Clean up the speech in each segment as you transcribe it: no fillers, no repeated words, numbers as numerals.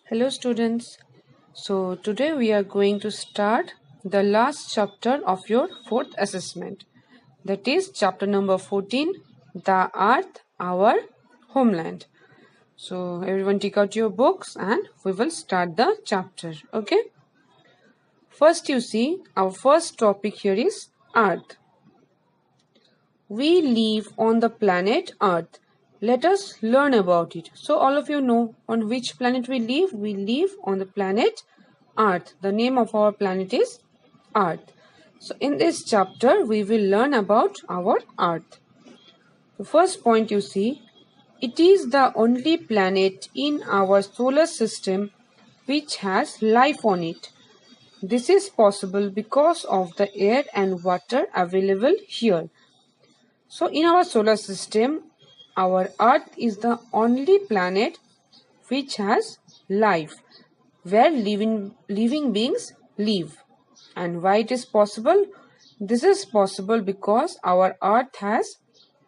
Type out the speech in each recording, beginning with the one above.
Hello students. So today we are going to start the last chapter of your fourth assessment. That is chapter number 14, The Earth, Our Homeland. So everyone take out your books and we will start the chapter. Okay. First you see our first topic here is Earth. We live on the planet Earth. Let us learn about it. So all of you know on which planet we live. We live on the planet Earth. The name of our planet is Earth. So in this chapter we will learn about our Earth. The first point you see, it is the only planet in our solar system which has life on it. This is possible because of the air and water available here. So in our solar system, our Earth is the only planet which has life, where living beings live. And why it is possible? This is possible because our Earth has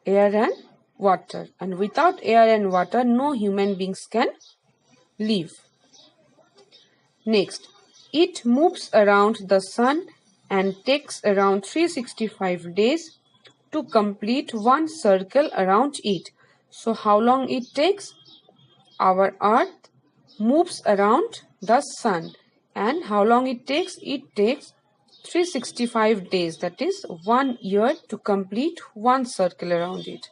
air and water. And without air and water, no human beings can live. Next, it moves around the sun and takes around 365 days to complete one circle around it. So how long it takes? Our Earth moves around the sun. And how long it takes? It takes 365 days, that is 1 year, to complete one circle around it.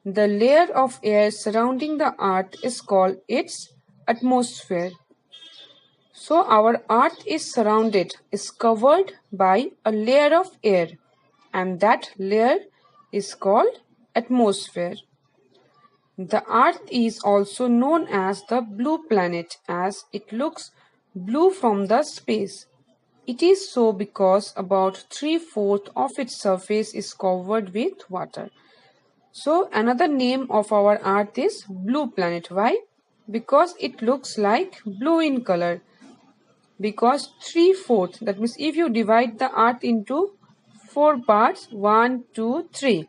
The layer of air surrounding the Earth is called its atmosphere. So our Earth is covered by a layer of air, and that layer is called atmosphere. The Earth is also known as the blue planet as it looks blue from the space. It is so because about 3/4 of its surface is covered with water. So another name of our Earth is blue planet. Why? Because it looks like blue in color. Because 3/4, that means if you divide the Earth into 4 parts, 1, 2, 3,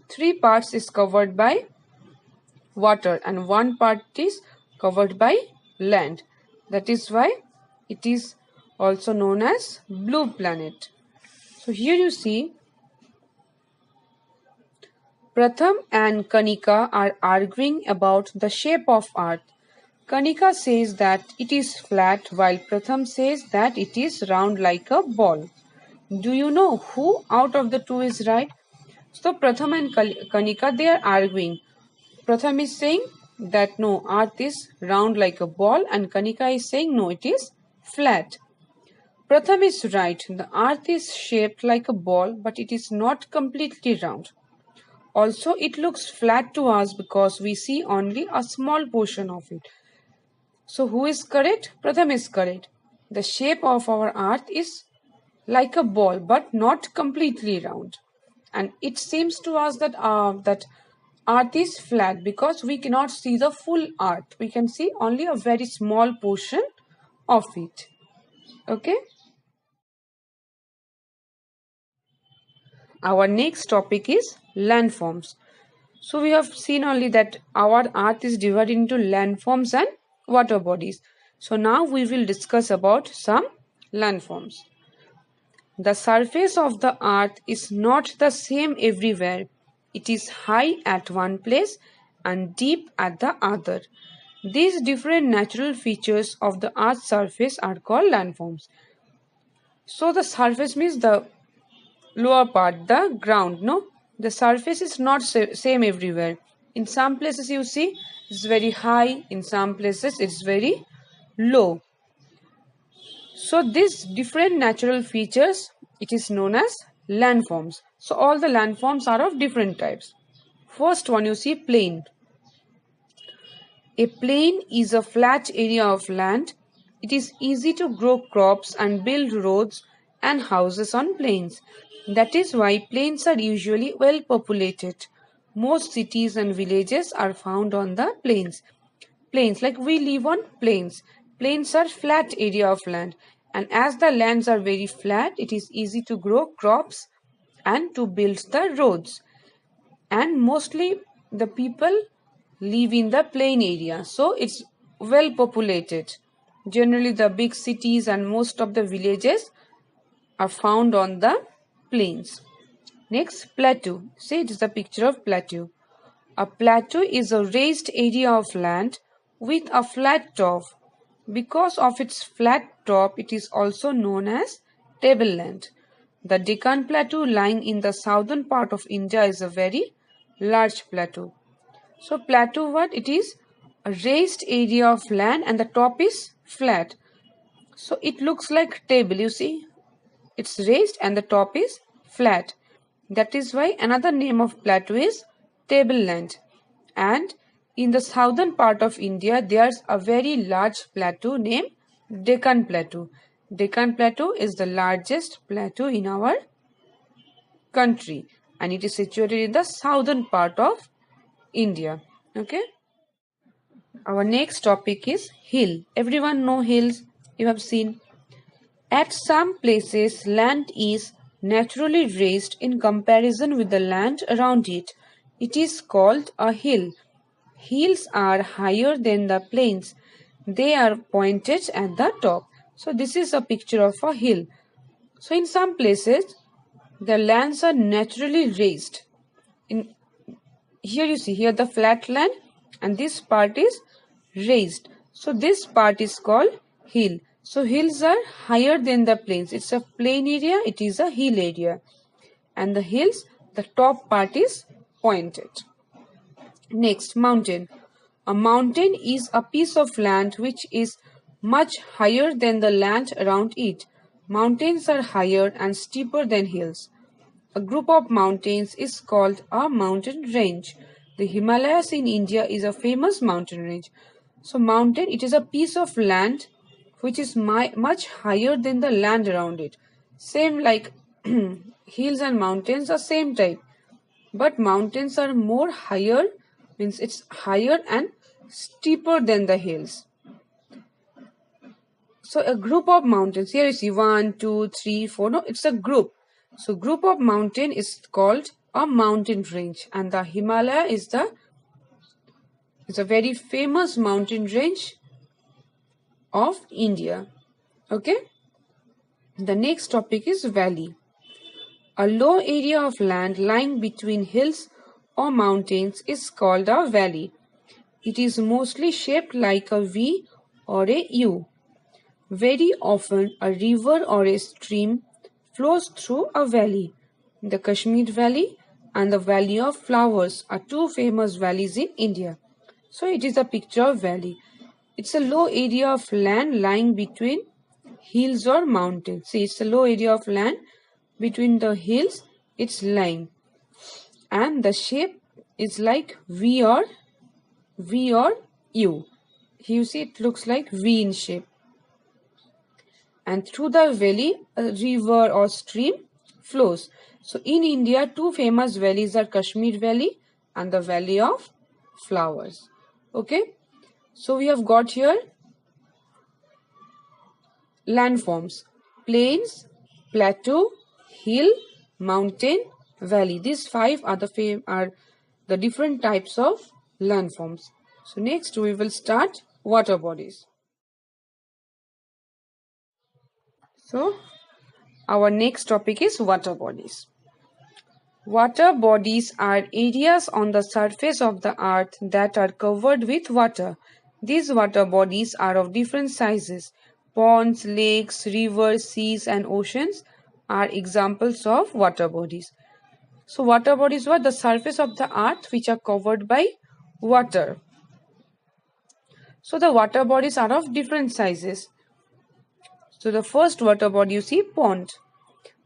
3 parts is covered by water and 1 part is covered by land. That is why it is also known as blue planet. So here you see Pratham and Kanika are arguing about the shape of Earth. Kanika says that it is flat while Pratham says that it is round like a ball. Do you know who out of the two is right? So Pratham and Kanika, they are arguing. Pratham is saying that no, Earth is round like a ball, and Kanika is saying no, it is flat. Pratham is right. The Earth is shaped like a ball, but it is not completely round. Also, it looks flat to us because we see only a small portion of it. So who is correct? Pratham is correct. The shape of our Earth is like a ball, but not completely round. And it seems to us that Earth is flat because we cannot see the full Earth. We can see only a very small portion of it. Okay. Our next topic is landforms. So we have seen only that our Earth is divided into landforms and water bodies. So now we will discuss about some landforms. The surface of the Earth is not the same everywhere. It is high at one place and deep at the other. These different natural features of the Earth's surface are called landforms. So the surface means the lower part, the ground, no? The surface is not same everywhere. In some places you see it's very high, in some places it's very low. So these different natural features, it is known as landforms. So all the landforms are of different types. First one you see plain. A plain is a flat area of land. It is easy to grow crops and build roads and houses on plains. That is why plains are usually well populated. Most cities and villages are found on the plains. Plains, like we live on plains. Plains are flat area of land, and as the lands are very flat, it is easy to grow crops and to build the roads. And mostly the people live in the plain area, so it's well populated. Generally, the big cities and most of the villages are found on the plains. Next, plateau. See, it is a picture of plateau. A plateau is a raised area of land with a flat top. Because of its flat top, it is also known as tableland. The Deccan Plateau lying in the southern part of India is a very large plateau. So plateau what? It is a raised area of land and the top is flat. So it looks like table, you see. It's raised and the top is flat. That is why another name of plateau is tableland. And in the southern part of India, there's a very large plateau named Deccan Plateau. Deccan Plateau is the largest plateau in our country and it is situated in the southern part of India. Okay. Our next topic is hill. Everyone know hills. You have seen. At some places, land is naturally raised in comparison with the land around it. It is called a hill. Hills are higher than the plains. They are pointed at the top. So this is a picture of a hill. So in some places, the lands are naturally raised. Here you see, here the flat land and this part is raised. So this part is called hill. So hills are higher than the plains. It's a plain area, it is a hill area. And the hills, the top part is pointed. Next, mountain. A mountain is a piece of land which is much higher than the land around it. Mountains are higher and steeper than hills. A group of mountains is called a mountain range. The Himalayas in India is a famous mountain range. So mountain, it is a piece of land which is much higher than the land around it. Same like hills and mountains are same type. But mountains are more higher, means it's higher and steeper than the hills. So a group of mountains, here you see 1, 2, 3, 4, no, it's a group. So group of mountain is called a mountain range and the Himalaya is a very famous mountain range of India. Okay. The next topic is valley. A low area of land lying between hills or mountains is called a valley. It is mostly shaped like a V or a U. Very often a river or a stream flows through a valley. The Kashmir Valley and the Valley of Flowers are two famous valleys in India. So it is a picture of valley. It's a low area of land lying between hills or mountains. See, it's a low area of land between the hills. It's lying. And the shape is like V or U. Here you see it looks like V in shape. And through the valley, a river or stream flows. So in India, two famous valleys are Kashmir Valley and the Valley of Flowers. Okay. So we have got here landforms: plains, plateau, hill, mountain, valley. These five are the different types of landforms. So next we will start water bodies. So our next topic is water bodies. Water bodies are areas on the surface of the earth that are covered with water. These water bodies are of different sizes. Ponds, lakes, rivers, seas and oceans are examples of water bodies. So water bodies were the surface of the earth which are covered by water. So the water bodies are of different sizes. So the first water body you see, pond.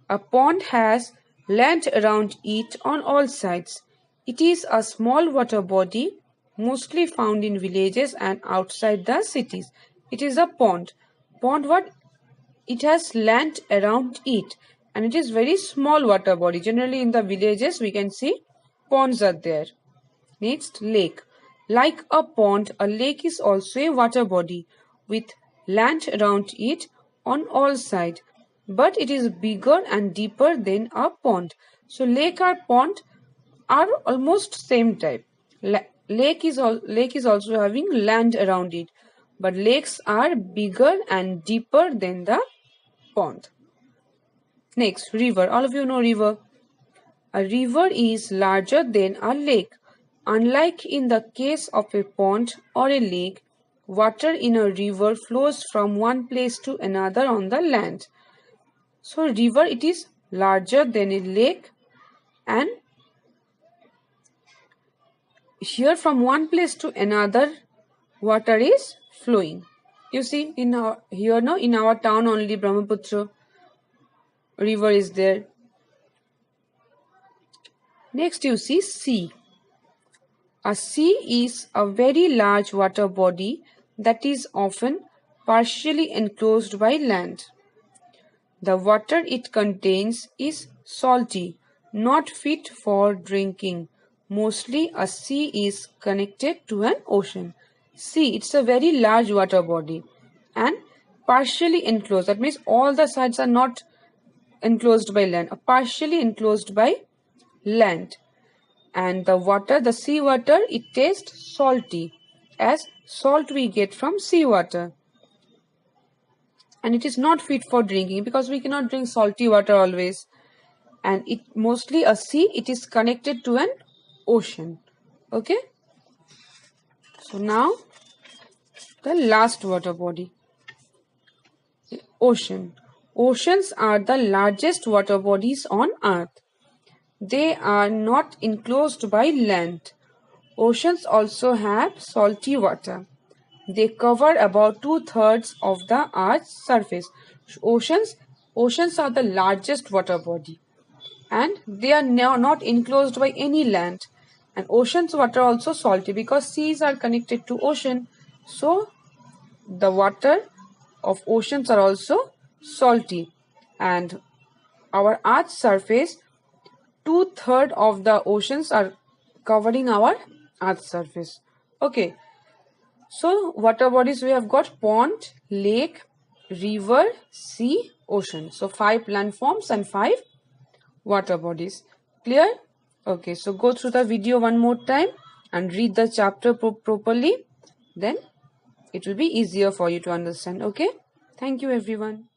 A pond has land around it on all sides. It is a small water body mostly found in villages and outside the cities. It is a pond. Pond what? It has land around it and it is very small water body. Generally in the villages we can see ponds are there. Next, lake. Like a pond, a lake is also a water body with land around it on all sides, but it is bigger and deeper than a pond. So lake or pond are almost same type. Lake is also having land around it, but lakes are bigger and deeper than the pond. Next, river. All of you know river. A river is larger than a lake. Unlike in the case of a pond or a lake, water in a river flows from one place to another on the land. So river, it is larger than a lake, and here from one place to another water is flowing. You see in our here no in our town only Brahmaputra river is there. Next you see sea. A sea is a very large water body that is often partially enclosed by land. The water it contains is salty, not fit for drinking. Mostly a sea is connected to an ocean. Sea, it's a very large water body and partially enclosed. That means all the sides are not enclosed by land, partially enclosed by land. And the water, the sea water, it tastes salty, as salt we get from sea water. And it is not fit for drinking because we cannot drink salty water always. And it mostly a sea, it is connected to an ocean. Okay. So now the last water body, ocean. Oceans are the largest water bodies on earth. They are not enclosed by land. Oceans also have salty water. They cover about 2/3 of the Earth's surface. Oceans are the largest water body, and they are now not enclosed by any land. And oceans water also salty because seas are connected to ocean. So the water of oceans are also salty, and our Earth's surface, 2/3 of the oceans are covering our Earth's surface. Okay. So water bodies we have got pond, lake, river, sea, ocean. So 5 landforms and 5 water bodies. Clear? Okay, so go through the video one more time and read the chapter properly. Then it will be easier for you to understand. Okay? Thank you everyone.